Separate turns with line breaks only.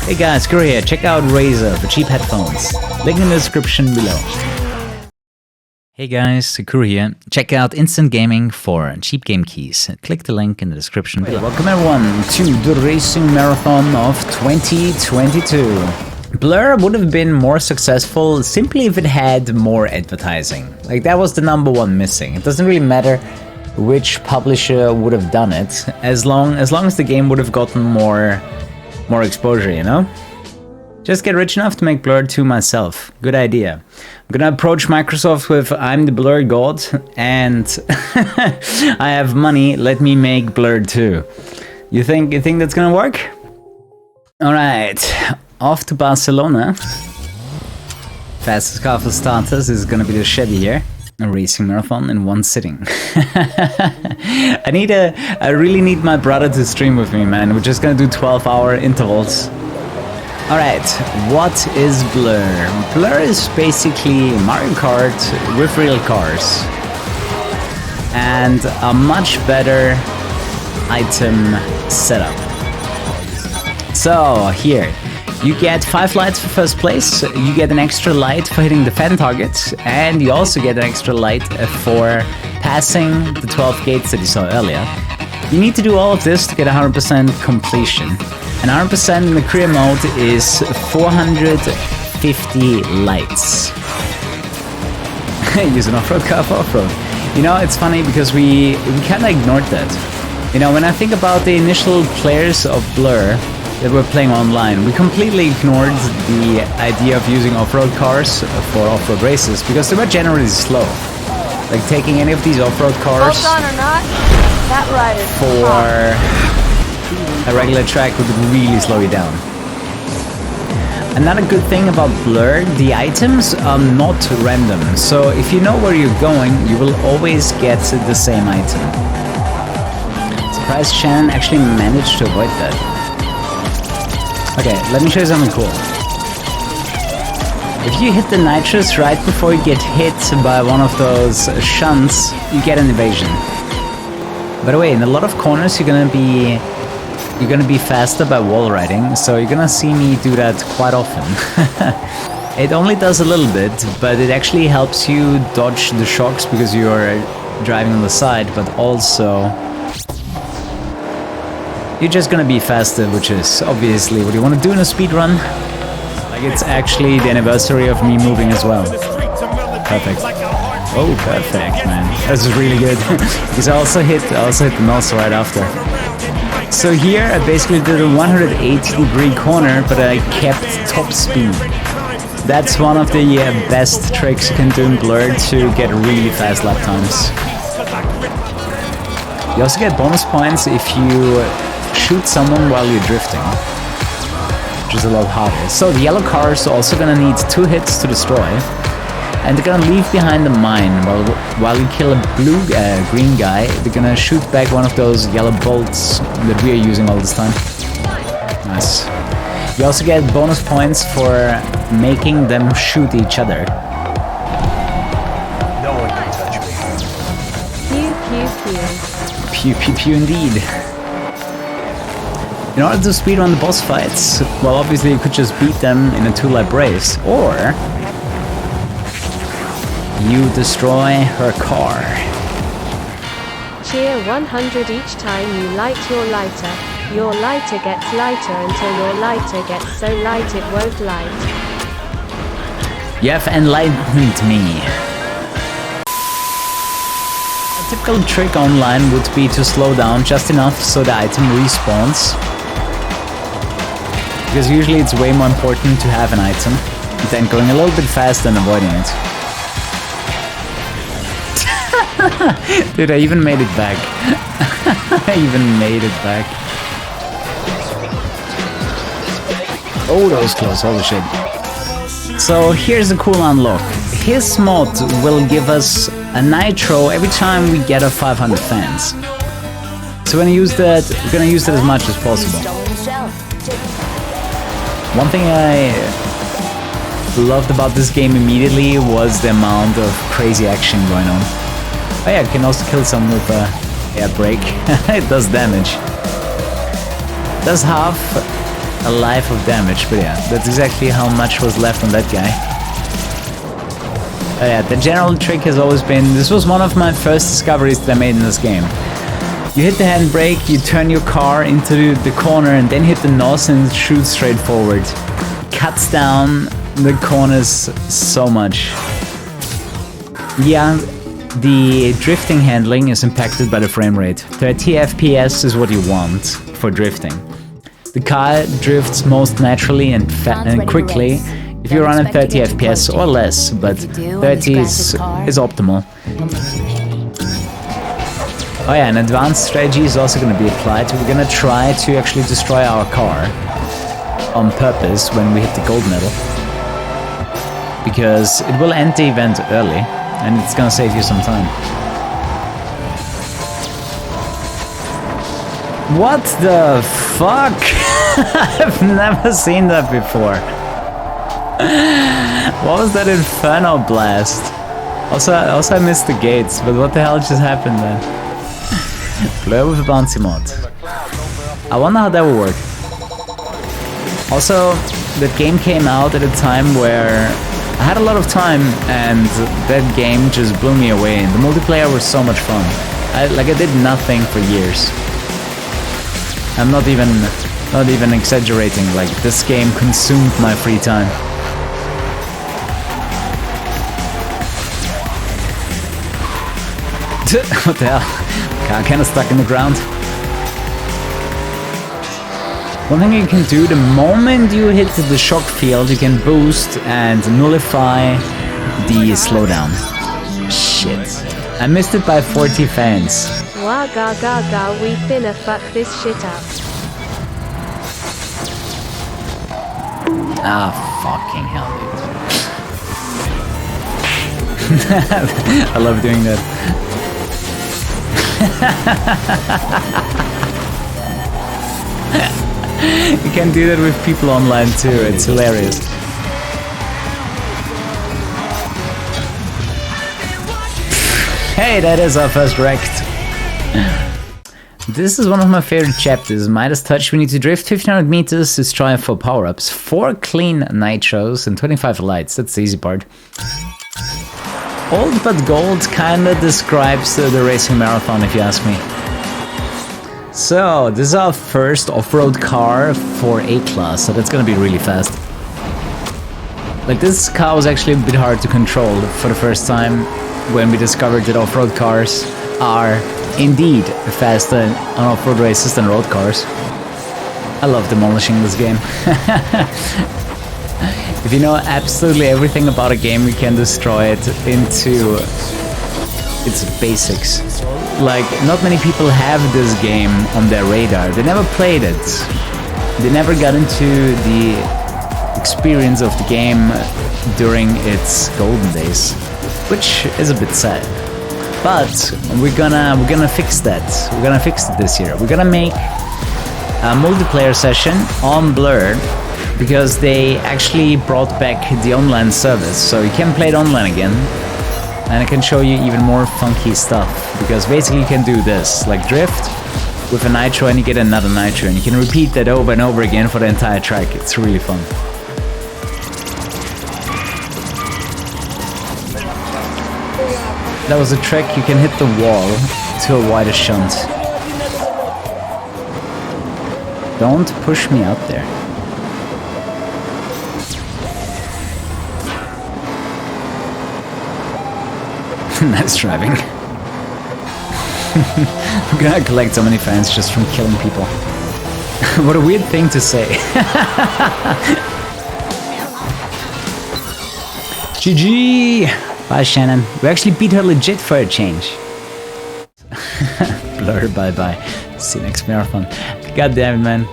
Hey guys, Kuru here. Check out Razer for cheap headphones. Link in the description below. Hey guys, Kuru here. Check out Instant Gaming for cheap game keys. Click the link in the description below. Welcome everyone to the racing marathon of 2022. Blur would have been more successful simply if it had more advertising. Like, that was the #1 missing. It doesn't really matter which publisher would have done it, as long as the game would have gotten more exposure, you know? Just get rich enough to make Blur 2 myself. Good idea. I'm gonna approach Microsoft with I'm the Blur god and I have money, let me make Blur 2. You think that's gonna work? Alright, off to Barcelona. Fastest car for starters is gonna be the Chevy here. A racing marathon in one sitting. I really need my brother to stream with me, man. We're just gonna do 12-hour intervals. Alright, what is Blur? Blur is basically Mario Kart with real cars. And a much better item setup. So, here. You get 5 lights for first place, you get an extra light for hitting the fan target, and you also get an extra light for passing the 12 gates that you saw earlier. You need to do all of this to get 100% completion. And 100% in the career mode is 450 lights. Use an off-road car for off-road. You know, it's funny because we kind of ignored that. You know, when I think about the initial players of Blur that were playing online, we completely ignored the idea of using off-road cars for off-road races because they were generally slow. Like, taking any of these off-road cars for a regular track would really slow you down. Another good thing about Blur, the items are not random, so if you know where you're going, you will always get the same item. Surprised Shannon actually managed to avoid that. Okay, let me show you something cool. If you hit the nitrous right before you get hit by one of those shunts, you get an evasion. By the way, in a lot of corners you're gonna be faster by wall riding, so you're gonna see me do that quite often. It only does a little bit, but it actually helps you dodge the shocks because you're driving on the side, but also you're just gonna be faster, which is obviously what you want to do in a speed run. Like, it's actually the anniversary of me moving as well. Perfect. Oh, perfect, man. This is really good. Because I also hit the nose right after. So here I basically did a 180-degree corner, but I kept top speed. That's one of the best tricks you can do in Blur to get really fast lap times. You also get bonus points if you shoot someone while you're drifting, which is a lot harder. So the yellow cars are also gonna need 2 hits to destroy, and they're gonna leave behind a mine while you kill a green guy. They're gonna shoot back one of those yellow bolts that we are using all this time. Nice. You also get bonus points for making them shoot each other.
No one can touch me.
Pew pew pew.
Pew pew pew indeed. In order to speedrun the boss fights, well, obviously you could just beat them in a 2-lap race, or you destroy her car.
Cheer 100 each time you light your lighter. Your lighter gets lighter until your lighter gets so light it won't light.
You have enlightened me. A typical trick online would be to slow down just enough so the item respawns. Because usually it's way more important to have an item than going a little bit fast and avoiding it. Dude, I even made it back. I even made it back. Oh, that was close, holy shit. So here's a cool unlock. His mod will give us a nitro every time we get a 500 fans. So we're gonna use that as much as possible. One thing I loved about this game immediately was the amount of crazy action going on. Oh yeah, I can also kill someone with a air brake. It does damage. It does half a life of damage, but yeah, that's exactly how much was left on that guy. Yeah, the general trick has always been, this was one of my first discoveries that I made in this game. You hit the handbrake, you turn your car into the corner and then hit the NOS and it shoots straight forward. Cuts down the corners so much. Yeah, the drifting handling is impacted by the frame rate. 30 FPS is what you want for drifting. The car drifts most naturally and quickly if you run at 30 FPS or less, but 30 is optimal. Oh yeah, an advanced strategy is also going to be applied. We're going to try to actually destroy our car on purpose when we hit the gold medal. Because it will end the event early, and it's going to save you some time. What the fuck? I've never seen that before. What was that inferno blast? Also I missed the gates, but what the hell just happened then? Blur with a bouncy mod. I wonder how that will work. Also, that game came out at a time where I had a lot of time and that game just blew me away. And the multiplayer was so much fun. I did nothing for years. I'm not even exaggerating, like this game consumed my free time. What the hell? Car kinda stuck in the ground. One thing you can do, the moment you hit the shock field, you can boost and nullify the slowdown. Shit. I missed it by 40 fans.
Wah ga ga ga, we finna fuck this shit up.
Ah, fucking hell, dude. I love doing that. You can do that with people online too, it's hilarious. Hey, that is our first wrecked. This is one of my favorite chapters, Midas Touch. We need to drift 1500 meters to strive for power-ups, 4 clean nitros and 25 lights, that's the easy part. Old but Gold kinda describes the racing marathon, if you ask me. So, this is our first off-road car for A-Class, so that's gonna be really fast. Like, this car was actually a bit hard to control for the first time when we discovered that off-road cars are indeed faster on off-road races than road cars. I love demolishing this game. If you know absolutely everything about a game, you can destroy it into its basics. Like, not many people have this game on their radar. They never played it. They never got into the experience of the game during its golden days, which is a bit sad. But we're gonna fix that. We're gonna fix it this year. We're gonna make a multiplayer session on Blur, because they actually brought back the online service, so you can play it online again. And I can show you even more funky stuff, because basically you can do this, like drift with a nitro and you get another nitro, and you can repeat that over and over again for the entire track. It's really fun. That was a trick, you can hit the wall to avoid a shunt. Don't push me out there. Nice driving. I'm gonna collect so many fans just from killing people. What a weird thing to say. GG! Bye, Shannon. We actually beat her legit for a change. Blur, bye-bye. See you next marathon. God damn it, man.